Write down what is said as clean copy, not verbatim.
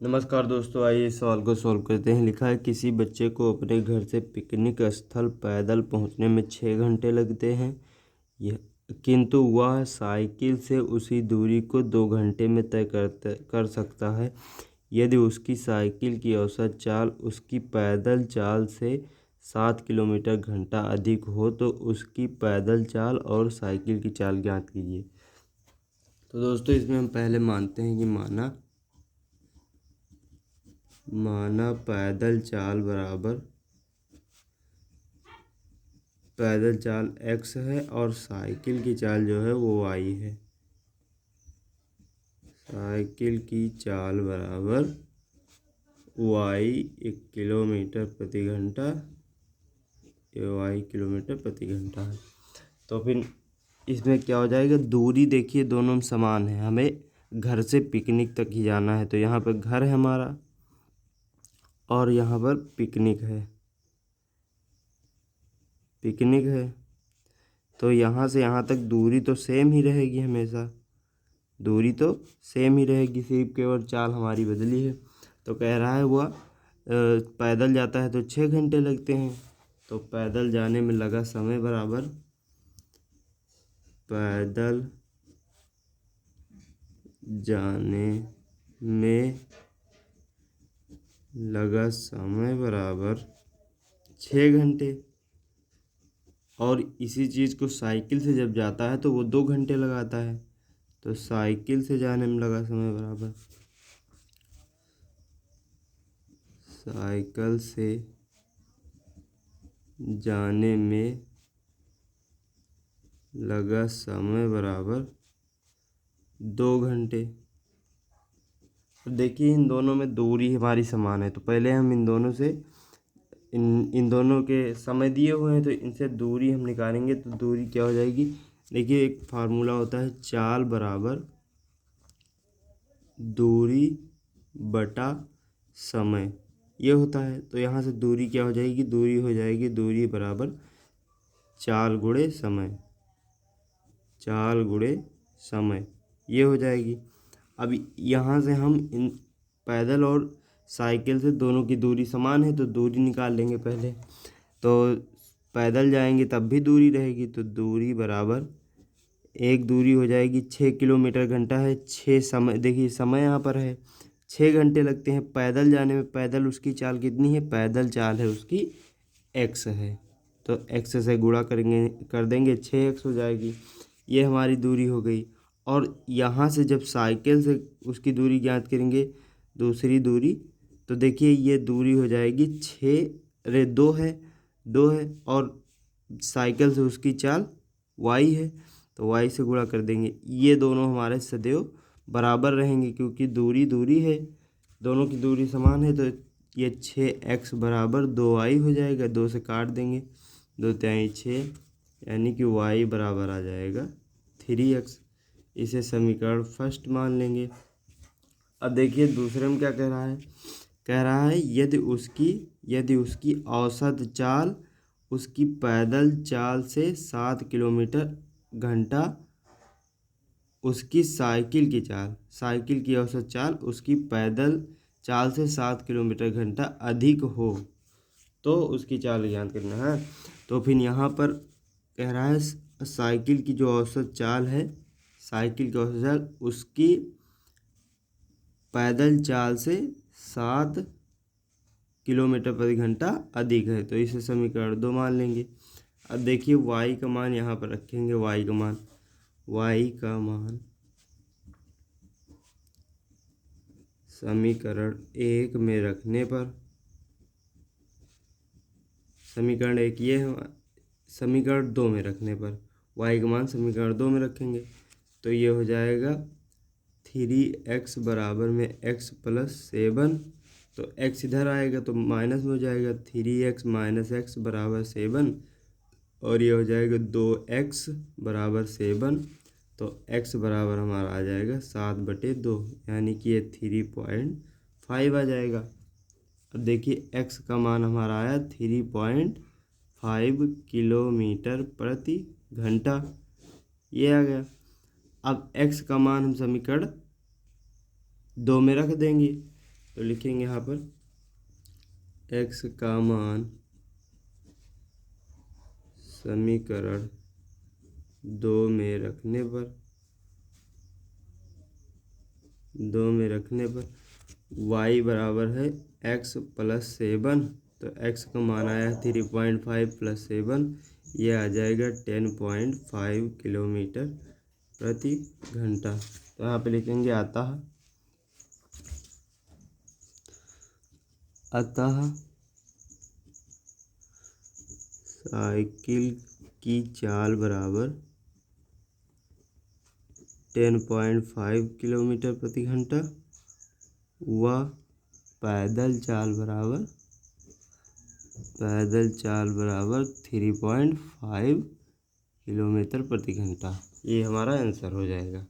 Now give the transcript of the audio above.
नमस्कार दोस्तों, आइए इस सवाल को सॉल्व करते हैं। लिखा है किसी बच्चे को अपने घर से पिकनिक स्थल पैदल पहुंचने में 6 घंटे लगते हैं, यह किंतु वह साइकिल से उसी दूरी को 2 घंटे में तय कर सकता है। यदि उसकी साइकिल की औसत चाल उसकी पैदल चाल से 7 किलोमीटर घंटा अधिक हो तो उसकी पैदल चाल और साइकिल की चाल ज्ञात कीजिए। तो दोस्तों, इसमें हम पहले मानते हैं कि माना पैदल चाल बराबर पैदल चाल x है और साइकिल की चाल जो है वो y है। साइकिल की चाल बराबर y 1 किलोमीटर प्रति घंटा, ये y किलोमीटर प्रति घंटा है। तो फिर इसमें क्या हो जाएगा, दूरी देखिए दोनों में समान है। हमें घर से पिकनिक तक ही जाना है, तो यहाँ पर घर है हमारा और यहाँ पर पिकनिक है। तो यहाँ से यहाँ तक दूरी तो सेम ही रहेगी, हमेशा दूरी तो सेम ही रहेगी, सिर्फ केवल चाल हमारी बदली है। तो कह रहा है वह पैदल जाता है तो 6 घंटे लगते हैं। तो पैदल जाने में लगा समय बराबर पैदल जाने में लगा समय बराबर 6 घंटे। और इसी चीज़ को साइकिल से जब जाता है तो वो 2 घंटे लगाता है। तो साइकिल से जाने में लगा समय बराबर साइकिल से जाने में लगा समय बराबर 2 घंटे। देखिए इन दोनों में दूरी हमारी समान है, तो पहले हम इन दोनों से इन दोनों के समय दिए हुए हैं तो इनसे दूरी हम निकालेंगे। तो दूरी क्या हो जाएगी, देखिए एक फार्मूला होता है, चाल बराबर दूरी बटा समय, ये होता है। तो यहाँ से दूरी क्या हो जाएगी, दूरी हो जाएगी दूरी बराबर चाल गुणे समय, ये हो जाएगी। अब यहाँ से हम इन पैदल और साइकिल से दोनों की दूरी समान है तो दूरी निकाल लेंगे पहले। तो पैदल जाएंगे तब भी दूरी रहेगी, तो दूरी बराबर एक दूरी हो जाएगी 6 किलोमीटर घंटा है। 6 समय, देखिए समय यहाँ पर है, 6 घंटे लगते हैं पैदल जाने में। पैदल उसकी चाल कितनी है, पैदल चाल है उसकी x है, तो x से गुणा कर देंगे 6x हो जाएगी। ये हमारी दूरी हो गई। और यहाँ से जब साइकिल से उसकी दूरी ज्ञात करेंगे, दूसरी दूरी, तो देखिए ये दूरी हो जाएगी 2 है और साइकिल से उसकी चाल y है, तो y से गुणा कर देंगे। ये दोनों हमारे सदैव बराबर रहेंगे क्योंकि दूरी है, दोनों की दूरी समान है। तो ये 6x बराबर 2y हो जाएगा, 2 से काट देंगे, 2 तिहाई 6, यानी कि y बराबर आ जाएगा 3x। इसे समीकरण फर्स्ट मान लेंगे। अब देखिए दूसरे में क्या कह रहा है यदि उसकी औसत चाल उसकी पैदल चाल से 7 किलोमीटर घंटा उसकी साइकिल की औसत चाल उसकी पैदल चाल से 7 किलोमीटर घंटा अधिक हो तो उसकी चाल ज्ञात करना है। तो फिर यहाँ पर कह रहा है साइकिल की जो औसत चाल है, साइकिल की औसत चाल उसकी पैदल चाल से 7 किलोमीटर प्रति घंटा अधिक है, तो इसे समीकरण 2 मान लेंगे। अब देखिए y का मान यहाँ पर रखेंगे, y का मान समीकरण 1 में रखने पर, समीकरण 1 ये है, समीकरण 2 में रखने पर y का मान समीकरण 2 में रखेंगे तो ये हो जाएगा 3x बराबर में x प्लस 7, तो x इधर आएगा तो माइनस में हो जाएगा, 3x माइनस x बराबर 7, और ये हो जाएगा 2x बराबर 7, तो x बराबर हमारा आ जाएगा 7/2, यानी कि ये 3.5 आ जाएगा। अब देखिए x का मान हमारा आया 3.5 किलोमीटर प्रति घंटा, ये आ गया। अब x का मान हम समीकरण 2 में रख देंगे, तो लिखेंगे यहाँ पर x का मान समीकरण 2 में रखने पर y बराबर है x + 7। तो x का मान आया 3.5 + 7, ये आ जाएगा 10.5 किलोमीटर प्रति घंटा। तो यहाँ पे लिखेंगे अतः साइकिल की चाल बराबर 10.5 किलोमीटर प्रति घंटा व पैदल चाल बराबर 3.5 किलोमीटर प्रति घंटा। ये हमारा आंसर हो जाएगा।